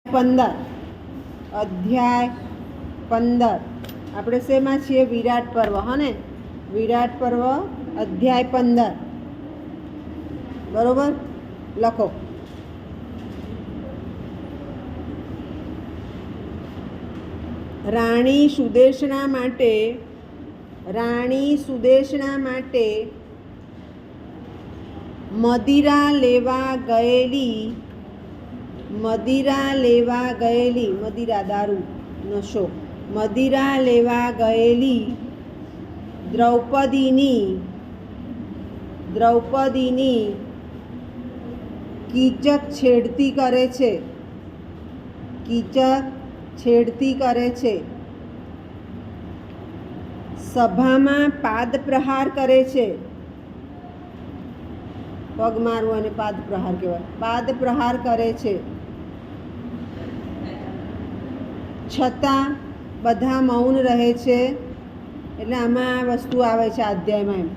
15 અધ્યાય 15 આપણે શેમાં છીએ? વિરાટ પર્વ. હા ને, વિરાટ પર્વ અધ્યાય 15 બરોબર. લખો. રાણી સુદેશના માટે મદિરા દારૂ નશો. મદિરા લેવા ગયેલી દ્રૌપદીની કીચક છેડતી કરે છે. સભામાં પાદ પ્રહાર કરે છે. પગ મારવું અને પાદ પ્રહાર કહેવાય. પાદ પ્રહાર કરે છે. છતાં બધા મૌન રહે છે. એટલે આમાં આ વસ્તુ આવે છે આ અધ્યાયમાં.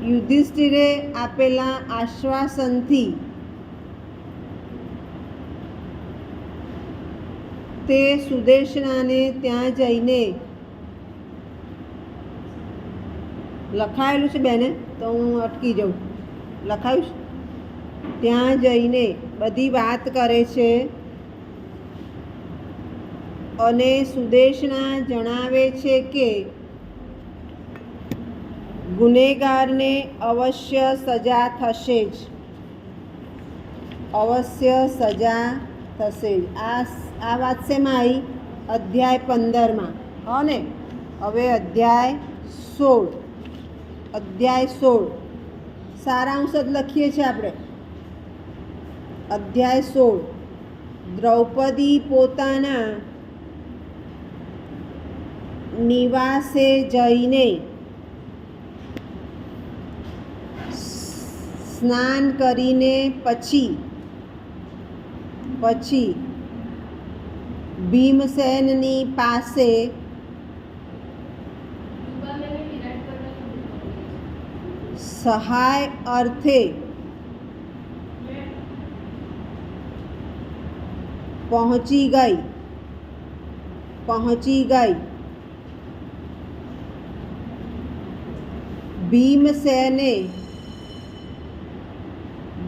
યુધિષ્ઠિરે આપેલા આશ્વાસનથી તે સુદેશનાને ત્યાં જઈને લખાયેલું છે બેને, તો હું અટકી જાઉં. લખાયું છે? ત્યાં જઈને બધી વાત કરે છે અને સુદેશના જણાવે છે કે ગુનેગારને અવશ્ય સજા થશે જ. આ વાત શેમાં આવી? અધ્યાય 15માં. હા ને. હવે અધ્યાય 16 સારાંશ જ લખીએ છીએ આપણે. અધ્યાય 16. દ્રૌપદી પોતાના નિવાસે જઈને સ્નાન કરીને પછી ભીમસેનની પાસે સહાય અર્થે પહોંચી ગઈ. ભીમસેને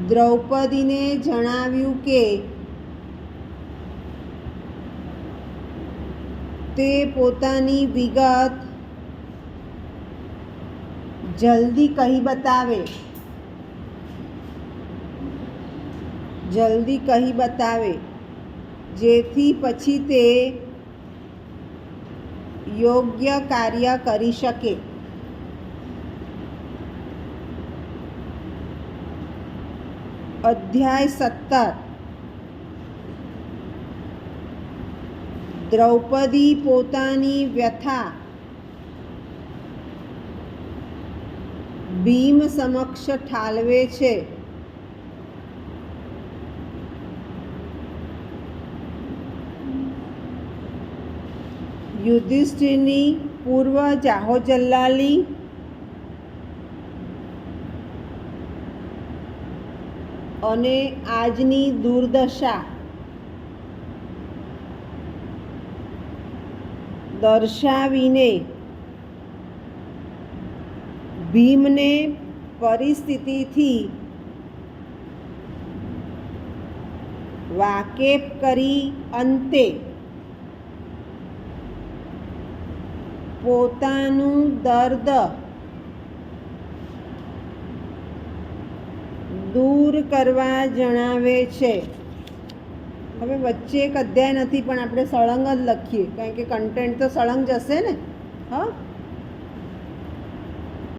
દ્રૌપદીને જણાવ્યું કે તે પોતાની વિગત જલ્દી કહી બતાવે જેથી પછી તે યોગ્ય કાર્ય કરી શકે. અધ્યાય 17. દ્રૌપદી પોતાની વ્યથા ભીમ સમક્ષ ઠાલવે છે. યુધિષ્ઠિરની પૂર્વ જાહોજલાલી અને આજની દુર્દશા દર્શાવીને ભીમને પરિસ્થિતિથી વાકેફ કરી અંતે પોતાનું દર્દ દૂર કરવા જણાવે છે. હવે વચ્ચે એક અધ્યાય નથી પણ આપણે સળંગ જ લખીએ, કારણ કે કન્ટેન્ટ તો સળંગ જશે ને. હા,